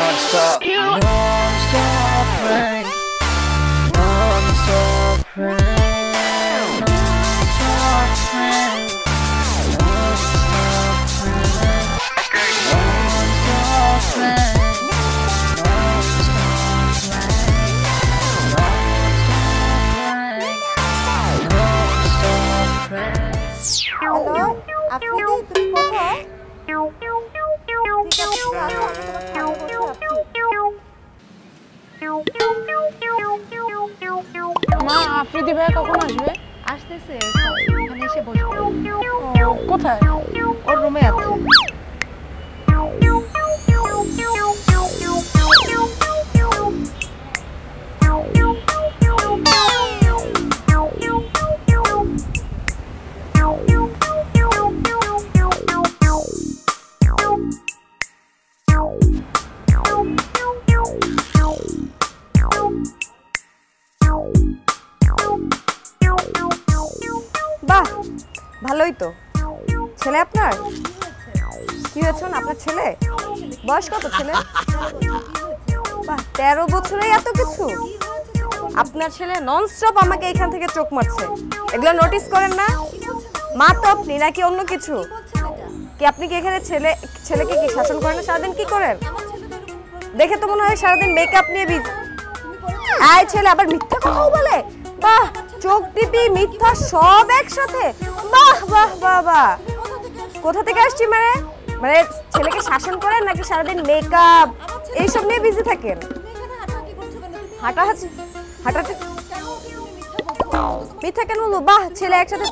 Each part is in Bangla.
Non-stop rain, non-stop rain, non-stop rain, non-stop rain, non-stop rain, non-stop rain. Hello Afridi তুমি কোথায়? ঠিক আছে আমি তোমার খাবার বসে আছি। মা আফ্রিদি ভাই কখন আসবে? আসতেছে এখানে এসে বসবে। কোথায়? ওর রুমে আছে। বাহ ভালোই তো। ছেলে আপনার কি হয়েছে? আপনার ছেলে বয়স কত? ছেলে বাহ 13 বছরেই এত কিছু। আপনার ছেলে ননস্টপ আমাকে এখান থেকে চোখ মারছে, এগুলো নোটিস করেন না? মা তো আপনি নাকি অন্য কিছু? কি আপনি কি এখানে ছেলেকে কি শাসন করেন না? সারাদিন কি করেন? দেখে তো মনে হয় সারাদিন মেকআপ নিয়ে বিজি। এই ছেলে আবার মিথ্যা কথাও বলে। বাহ চোখ টিপি মিথ্যা সব একসাথে। বাহ বাহ বাহ বাহ। কোথা থেকে আসছি? মানে ছেলেকে শাসন করেন নাকি সারাদিন মেকআপ এইসব নিয়ে বিজি থাকেন? হাঁটাহাঁটি মিথ্যা কেন বলবো? বাহ ছেলে একসাথে।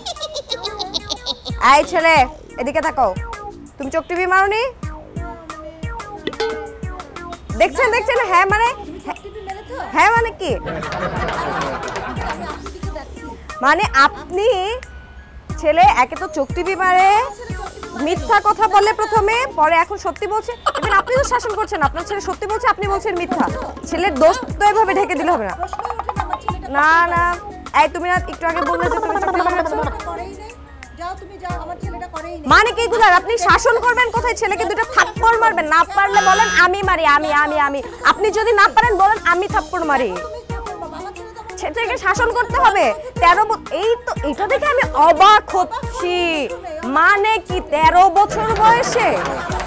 এই ছেলে এদিকে তাকাও। তুমি চোখ টিপি মারোনি? দেখছেন? হ্যাঁ মানে কি? মানে আপনি ছেলে একে তো চোখ টিপি মারে, মিথ্যা কথা বলে প্রথমে, পরে এখন সত্যি বলছে। ইভেন আপনি তো শাসন করছেন, আপনার ছেলে সত্যি বলছে, আপনি বলছেন মিথ্যা। ছেলের দোষ তো এভাবে ঢেকে দিলে হবে না। না না এই তুমি না একটু আগে বললে যে তুমি চোখ টিপি মারছো। মানে কি এগুলো? আপনি শাসন করবেন কোথায়? ছেলেকে দুটো থাপ্পড় মারবেন। না পারলে বলেন আমি মারি, আমি। আপনি যদি না পারেন বলেন আমি থাপ্পড় মারি। ছেলেকে শাসন করতে হবে। 13 এই তো এটা দেখে আমি অবাক হচ্ছি। মানে কি 13 বছর বয়সে?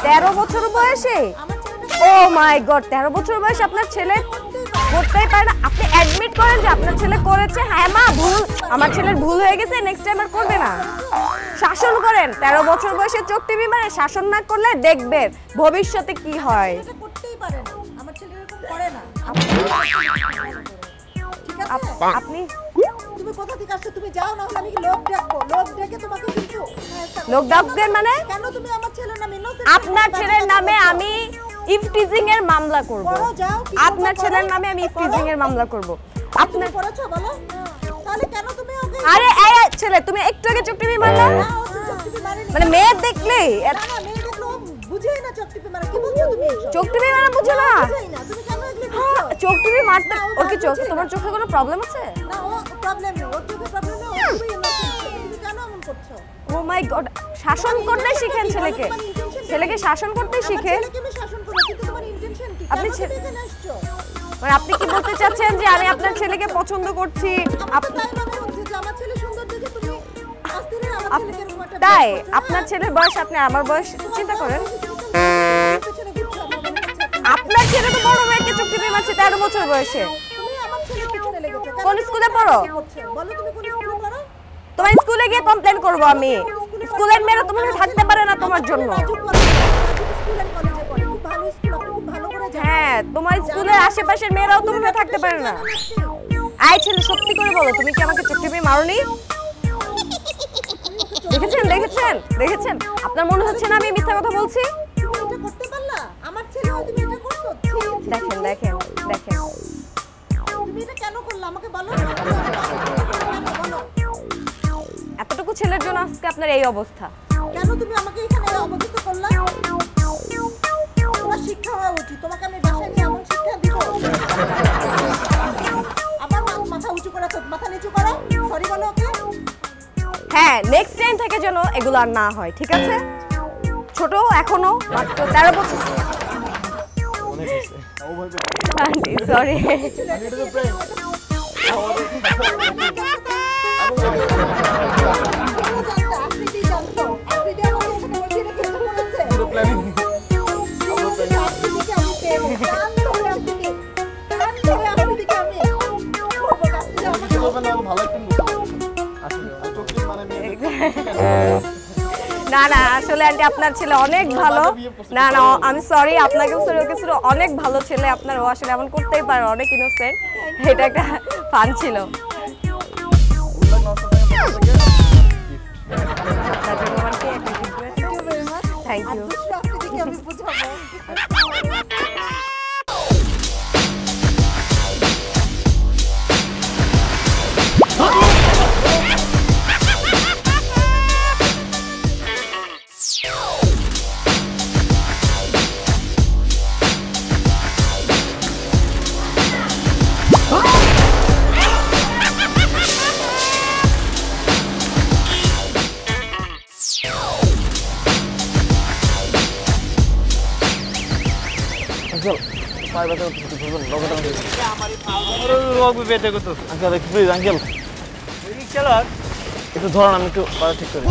13 বছর বয়সে? ও মাই গড 13 বছর বয়সে আপনার ছেলে করতেই পারে না? আপনি অ্যাডমিট করেন যে আপনার ছেলে করেছে। হ্যাঁ মা ভুল, আমার ছেলের ভুল হয়ে গেছে, নেক্সট টাইম আর করবে না। শাসন করেন। 13 বছর বয়সে চোখ টিপি মানে শাসন না করলে দেখবেন ভবিষ্যতে কি হয়। আপনি তুমি কোথা থেকে আসছো? তুমি যাও না হলে আমি লোক ডাকবো। লোক ডেকে তোমাকে কিন্তু লোক ডাকবেন মানে? কেন তুমি আমার ছেলের নামে আপনার ছেলের নামে আমি ইফটিজিং এর মামলা করব। আপনার ছেলের নামে আমি ইফটিজিং এর মামলা করব। আপনার করেছো বলো? তাহলে কেন তুমি ওকে? আরে এই ছেলে তুমি একটু আগে চোখ টিপি মারলা? মানে মেয়ে দেখলে না মেয়ে দেখলো বুঝেই না চোখ টিপি মারা। কি বলছো তুমি? চোখ টিপি মারা বুঝো না? বুঝেই না। তুমি কেন এগুলো বলছো? চোখ টিপি মারতে ওর কি চোখ? তোমার চোখে কোনো প্রবলেম আছে? না ও প্রবলেম নেই, ওর চোখে প্রবলেম নেই, ও খুবই ইনোসেন্ট। তুমি কেন এমন করছো? ও মাই গড শাসন করতে শিখেন ছেলেকে। ছেলেকে শাসন করতে শিখে। ছেলেকে আমি শাসন করব কিন্তু তোমার ইন্টেনশন কি? আপনি এখানে আসছো? মানে আপনি কি বলতে চাচ্ছেন যে আমি আপনার ছেলেকে পছন্দ করছি? তাই মনে হচ্ছে যে আমার ছেলে সুন্দর দেখে তুমি আস্তিরে আমার ছেলেকে এরকম একটা তাই আপনার ছেলের বয়স আপনি আমার বয়স চিন্তা করেন। আপনার ছেলে তো বড় মেয়েকে চোখ টিপে মারছে 13 বছর বয়সে। তুমি আমার ছেলের পিছনে লেগেছো। কোন স্কুলে পড়ো? বলো তুমি কোন স্কুলে পড়ো? তোমার স্কুলে গিয়ে কমপ্লেইন করব আমি। স্কুলের মেয়েরা তোমার থাকতে পারে না তোমার জন্য। স্কুলের কলেজে পড়ে, খুব ভালো স্কুল, আপনি খুব ভালো করে জানেন। হ্যাঁ তোমার স্কুলের আশেপাশের মেয়েরাও তোমাকে থাকতে পারে না। আই ছেলে সত্যি করে বলো তুমি কি আমাকে চোখ টিপে মারোনি? দেখেছেন? আপনার মনে হচ্ছে না আমি মিথ্যা কথা বলছি? তুমি এটা করতে পারলা? আমার ছেলে হয় তুমি এটা করছো? দেখেন তুমি এটা কেন করলা আমাকে বলো? বলো। এতটুকু ছেলের জন্য আজকে আপনার এই অবস্থা। কেন তুমি আমাকে এখানে অবস্থা করলা? তোমার শিক্ষা হওয়া উচিত। তোমাকে আমি বাসায় নিয়ে এমন শিক্ষা দিব? আবার মাথা উঁচু করে মাথা নিচু করো। সরি বলো ওকে। হ্যাঁ নেক্সট টাইম থেকে যেন এগুলো আর না হয়, ঠিক আছে? ছোট এখনো মাত্র 13 বছর। আন্টি সরি আপনি কি জানতো আপনি আমার এখানে বসে রেখে করেছে আপনি আমি পেয়ে কান ধরে আপনি আমি না না আসলে আন্টি আপনার ছেলে অনেক ভালো না না আমি সরি আপনাকেও সরি ওকে ছিল অনেক ভালো ছেলে আপনার ও আসলে এমন করতেই পারে অনেক ইনোসেন্ট এটা একটা ফান ছিল থ্যাংক ইউ আপনাকে আমি বুঝাবো চল পায়ে ব্যথা করতে ধরবেন লগটা আমারও রোগ পেতে কত আঙ্কেল প্লিজ আঙ্কেল চালান একটু ধরুন আমি একটু পা ঠিক করি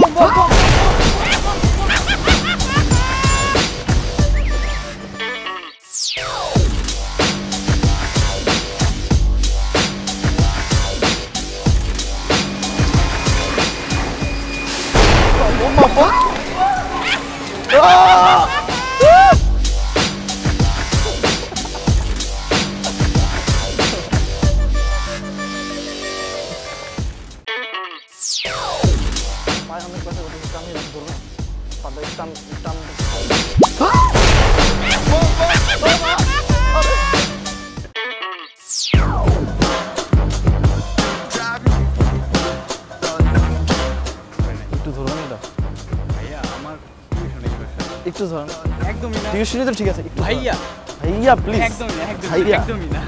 একটু ধরুন একদমই না টিউশনি তো ঠিক আছে ভাইয়া ভাইয়া প্লিজ একদমই না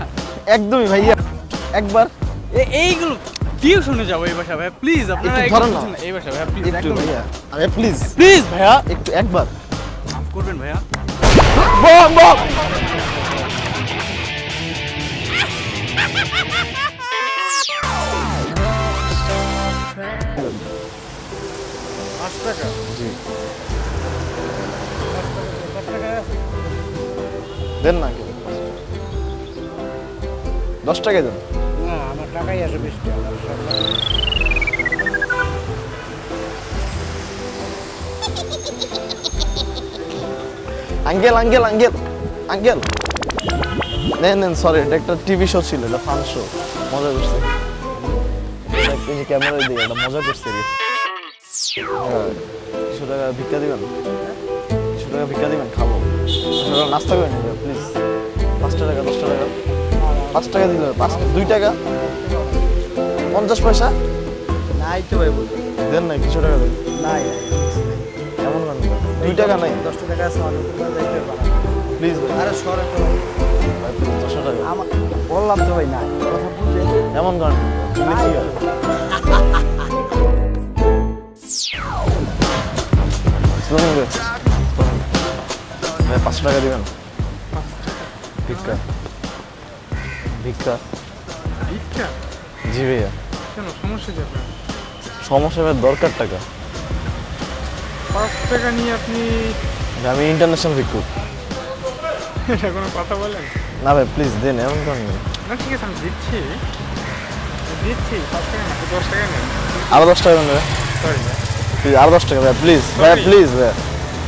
একদমই ভাইয়া একবার এইগুলো টিউশনে যাবো এই বাসা ভাইয়া প্লিজ আপনারা ধরুন না এই বাসা ভাইয়া প্লিজ একটু ভাইয়া আরে প্লিজ প্লিজ ভাইয়া একটু একবার মাফ করবেন ভাইয়া বম বম জি দেন না 10 টাকা দেন না আমার টাকাই আছে বেশি আঙ্কেল আঙ্কেল আঙ্কেল আঙ্কেল নেন নেন সরি এটা একটা টিভি শো ছিল এটা ফান শো মজা করছে এই যে ক্যামেরা দিয়ে এটা মজা করছে রে 100 টাকা ভিক্ষা দিবেন 100 টাকা ভিক্ষা দিবেন খাবো নাস্তা করে নেবেন প্লিজ 5 টাকা 10 টাকা 5 টাকা দিলে 2 টাকা 50 পয়সা নাই তো ভাই বল দেন না কিছু টাকা দেন নাই এমন কেন 2 টাকা নাই 10 টাকা আছে আমার উপর যাইতে পারে প্লিজ আরে সরে তো ভাই 200 টাকা আমার বললাম তো ভাই নাই কথা বুঝে এমন কারণ কি হয় ভাই 5 টাকা দিবেন ভিক্ষা ভিক্ষা ভিক্ষা জি ভাইয়া কেন সমস্যা কি আপনার সমস্যা ভাই দরকার টাকা 5 টাকা নিয়ে আপনি আমি ইন্টারন্যাশনাল ভিক্ষুক এটা কোনো কথা বলেন না ভাই প্লিজ দেন এমন কারণ নেই না ঠিক আছে আমি দিচ্ছি 5 টাকা না 10 টাকা নেন আরো 10 টাকা দেন ভাই সরি প্লিজ আরো 10 টাকা ভাই প্লিজ ভাই প্লিজ ভাই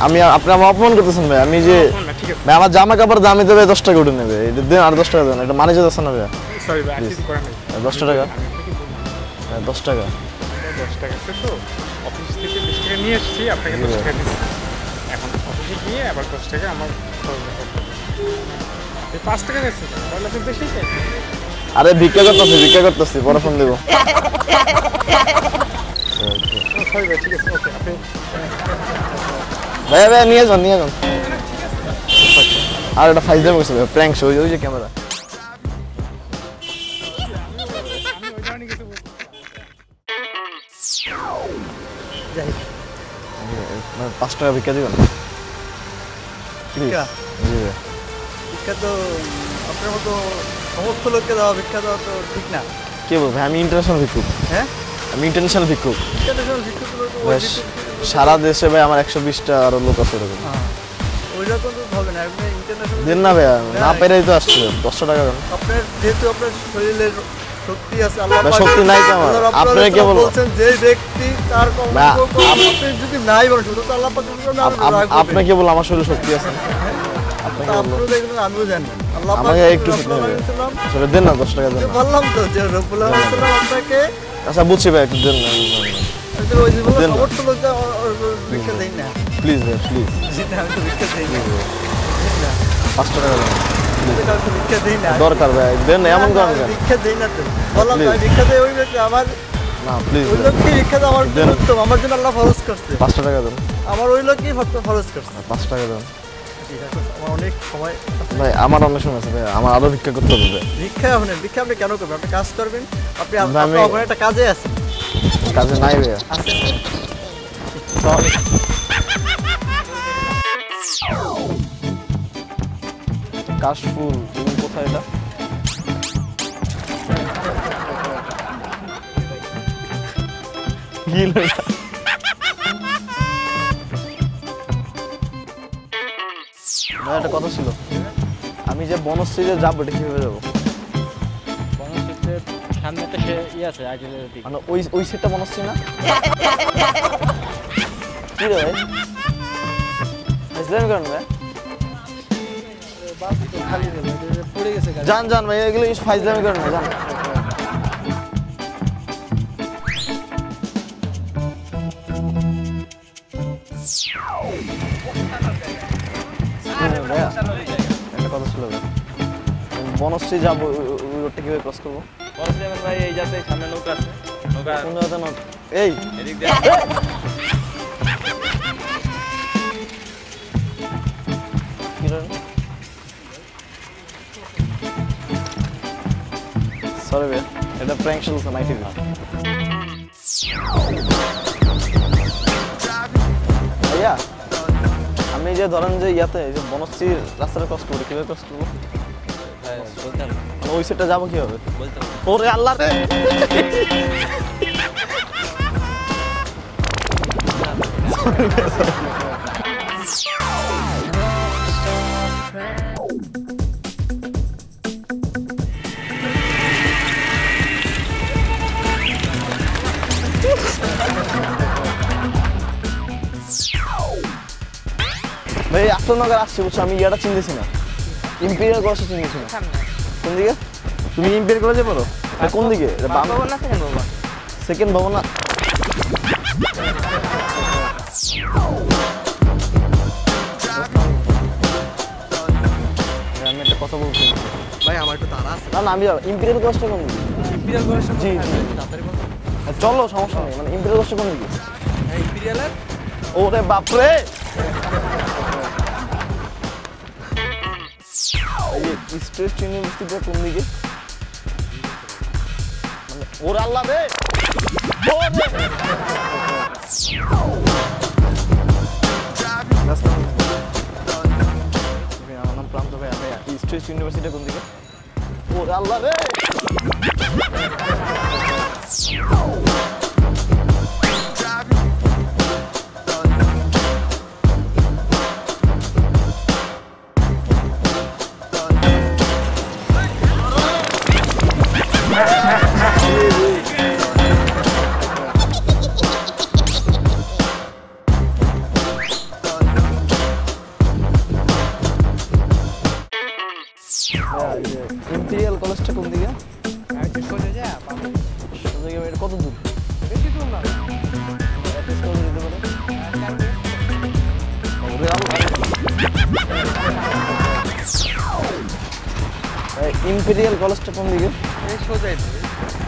আমি আপনি আমার অপমান করতেছেন ভাই আমি যে না ঠিক আছে ভাই আমার জামা কাপড় দামে দেবে 10 টাকা উঠে নেবে এটা দেন আর 10 টাকা দেন এটা মানে যেতেছে না ভাই সরি ভাই কিছু করেন নাই 10 টাকা 10 টাকা 10 টাকা তো অফিস থেকে 20 টাকা নিয়ে এসেছি আপনাকে 10 টাকা দিচ্ছি এখন অফিসে গিয়ে আবার 10 টাকা আমার খরচ করতে হবে 5 টাকা দিচ্ছি তাহলে তো বেশি চাই আরে ভিক্ষা করতেছি পরে ফোন দেব সরি ভাই ঠিক আছে ওকে আপনি ভাই ভাই নিয়ে যান আর এটা ফাইজ দেবো কিছু প্র্যাঙ্ক শো ওই যে ক্যামেরা আমি ওই জানি কিছু যাই 5 টাকা ভিক্ষা দিবেন ভিক্ষা? জি ভাই ভিক্ষা তো আপনার মতো সমস্ত লোককে দেওয়া ভিক্ষা দেওয়া তো ঠিক না। কে বল ভাই, আমি ইন্টারন্যাশনাল ভিক্ষুক। হ্যাঁ, আমি ইন্টারন্যাশনাল ভিক্ষুক। ইন্টারন্যাশনাল ভিক্ষুক তো ওই ভাই, সারা দেশে ভাই আমার 120টা আরো লোক আছে এরকম। ওই রকম তো হবে না, আপনি ইন্টারন্যাশনাল দেন না ভাই, না পেরেই তো আসছে। 10 টাকা দেন। আপনার যেহেতু আপনার শরীরের শক্তি আছে, আল্লাহ ভাই, পাক- শক্তি নাই তো আমার। আল্লাহ রাব্বুল আপনারা আলামিন কে বলবো? বলছেন যে ব্যক্তি তার কর্ম না, আপনি যদি নাই বলেন শুধু তো আল্লাহ পাক আপনি কি বলবো আমার শরীরে শক্তি আছে? আপনি কি বলবো? আপনিও দেখবেন আমিও জানি আল্লাহ পাক আমাকে একটু শক্তি রব্বুল হবে। আলামিন সাল্লাম আসলে দেন না, 10 টাকা দেন না। বললাম তো যে রব্বুল আলামিন সাল্লাম আপনাকে আচ্ছা বুঝছি ভাই, একটু দেন না। ওই যে বললাম দেন না। সমস্ত লোকটা ভিক্ষা দেই না। প্লিজ ভাই, প্লিজ। যেটা আমি তো ভিক্ষা দেই না। 5 টাকা দেন। যেটা আমি তো ভিক্ষা দেই না। দরকার ভাই, দেন না, এমন করেন কেন? ভিক্ষা দেই না তো। বললাম তো আমি ভিক্ষা দেই ওই ব্যক্তি আমার না প্লিজ ওই লোককে ভিক্ষা দেওয়া আমার দেন। উত্তম, আমার জন্য আল্লাহ ফরজ করছে। 5 টাকা দেন। আমার ওই লোককেই ফরজ করছে। 5 টাকা দেন। ঠিক আছে, আমার অনেক সময় আছে। ভাই আমার অনেক সময় আছে ভাই, আমার আরো ভিক্ষা করতে হবে ভাই। ভিক্ষা ভিক্ষা আপনি কেন করবেন? আপনি কাজ করবেন, আপনি না, আমি- আপনার ওখানে একটা কাজে আছেন। কাজে নাই ভাই। আছেন কাশফুল, তুমি কোথায় এটা? কি হলো এটা? ভাই, একটা কথা ছিল, আমি যে বনশ্রীতে যাবো এটা কিভাবে যাবো? বনশ্রীতে সামনে একটা সে আছে আইডিয়ালের দিকে। মানে ওই সেটটা বনশ্রী না? কি রে ভাই, ইসলাম করেন ভাই? পড়ে গেছে যান যান ভাই, এগুলো ফাইজলামি করেন না, যান। ভাইয়া, একটা কথা ছিল ভাই, বনশ্রী যাবো, ওই রোডটা কিভাবে ক্রস করবো? ভাই এই যাতে সামনে নৌকা আছে, নৌকা কোন জায়গাতে না? এই এদিক দিয়ে কি রে? সরি ভাই, এটা প্র্যাঙ্ক চলছে নাইট টিভি। ভাইয়া, আমি যে ধরেন যে ইয়াতে এই যে বনশ্রীর রাস্তাটা ক্রস করবো, কিভাবে ক্রস করবো? বলতে হবে, মানে ওই সেটটা যাবো কিভাবে? বলতে হবে। ওরে আল্লাহ রে! ভাই আফটারনগর আসছি বুঝছো, আমি ইয়াটা চিনতেছি না, ইম্পেরিয়াল কলেজটা চিনতেছি না। কোন দিকে? তুমি ইম্পেরিয়াল কলেজে পড়ো? এটা কোন দিকে? এটা বাম ভবন না সেকেন্ড ভবন? সেকেন্ড ভবন না? ভাই, আমি একটা কথা বলছি। ভাই আমার একটু তাড়া আছে। না না, আমি ইম্পেরিয়াল কলেজটা কোন দিকে? ইম্পিরিয়াল কলেজ জি জি, তাড়াতাড়ি বলুন। চলো সমস্যা নেই, মানে ইম্পেরিয়াল কলেজটা কোন দিকে? হ্যাঁ, ইম্পিরিয়ালের ওরে বাপরে! এই যে স্টেট ইউনিভার্সিটিটা কোন দিকে? মানে ওরে আল্লাহ রে! ওরে! আমার নাম প্রান্ত ভাইয়া। ভাইয়া, স্টেট ইউনিভার্সিটিটা কোন দিকে? ওরে আল্লাহ রে! ইম্পেরিয়াল কলেজটা কোন দিকে? সোজা যা কোন দিকে? এটা কত দূর? বেশি দূর না। অ্যাড্রেস কত দিতে পারে? ওরে আল্লাহ! ইম্পেরিয়াল কলেজটা কোন দিকে? এই সোজাই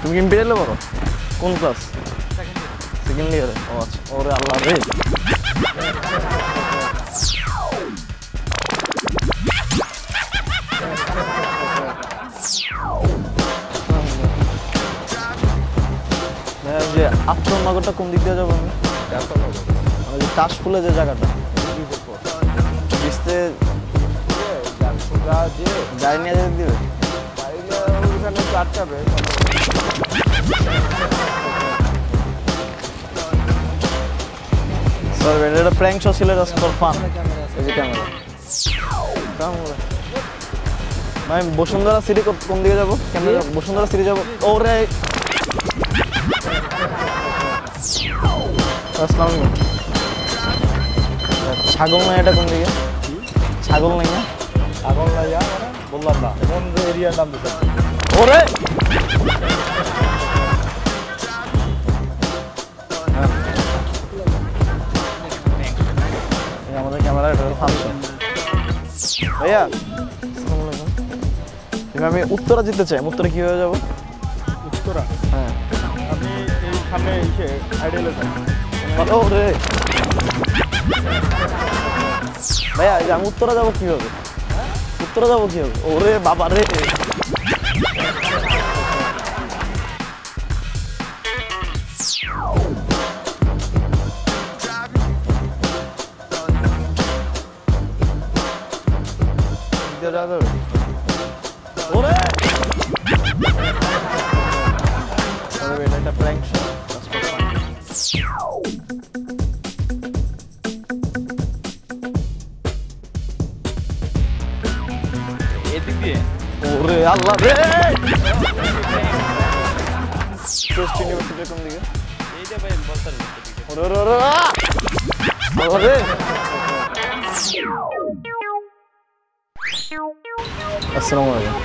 তুমি ইম্পেরিয়ালে পড়ো? কোন ক্লাস? সেকেন্ড ইয়ারে। ও আচ্ছা, ওরে আল্লাহ রে! ভাইয়া, যে আফটারনগরটা কোন দিক দিয়ে যাবো আমি? মানে যে কাশফুলে যে জায়গাটা, বিচতে গাড়ি নিয়ে যেতে দিবে সরি এটা প্র্যাঙ্ক শো ছিল জাস্ট ফর ফান এই যে ক্যামেরা ভাই বসুন্ধরা সিটি কোন দিকে যাবো ক্যামেরা বসুন্ধরা সিটি যাবো ওরে আসসালামু আলাইকুম ছাগল না এটা কোন দিকে ছাগল নাই না ছাগল লাইয়া মানে বললাম না কোন এরিয়ার নাম দিতে ওরে আমাদের ক্যামেরা এটা ফাংশন ভাইয়া আসসালামু আলাইকুম আমি উত্তরা যেতে চাই উত্তরা কিভাবে যাবো উত্তরা হ্যাঁ আপনি এই সামনে এসে আইডিয়ালে যান ওরে ভাইয়া এই যে আমি উত্তরা যাবো কিভাবে উত্তরা যাবো কিভাবে ওরে বাবা রে ওরে এটা প্র্যাঙ্ক শো এদিক দিয়ে ওরে আল্লাহ রে টেস্ট ইউনিভার্সিটি কোন দিকে এইটা ভাই বলতে ওরে ওরে ওরে ওরে আসসালামু আলাইকুম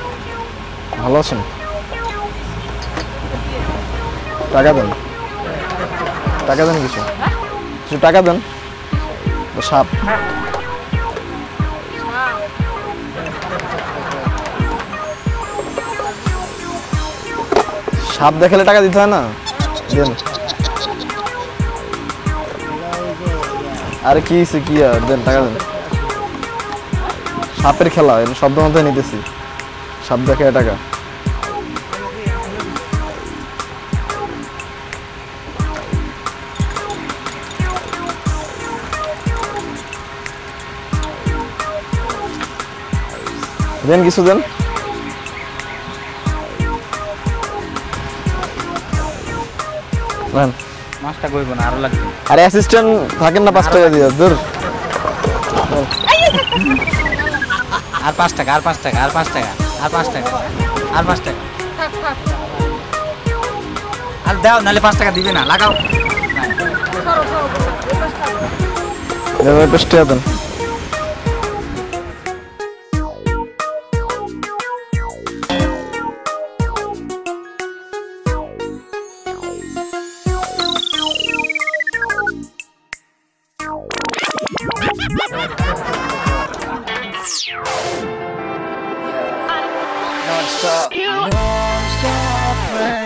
ভালো আছেন টাকা দেন কিছু টাকা দেন সাপ সাপ দেখালে টাকা দিতে হয় না দেন আরে কি আর দেন টাকা দেন সাপের খেলা শব্দ মতো নিতেছি সাপ দেখে টাকা দেন কিছু দেন মাছটা কইব না আরো লাগবে আরে অ্যাসিস্ট্যান্ট থাকেন না 5 টাকা দিয়ে দূর আর 5 টাকা আর 5 টাকা আর 5 টাকা আর 5 টাকা আর 5 টাকা আর দাও নালে 5 টাকা দিবে না লাগাও দেন পেস্টে দেন Non-stop, non-stop rain.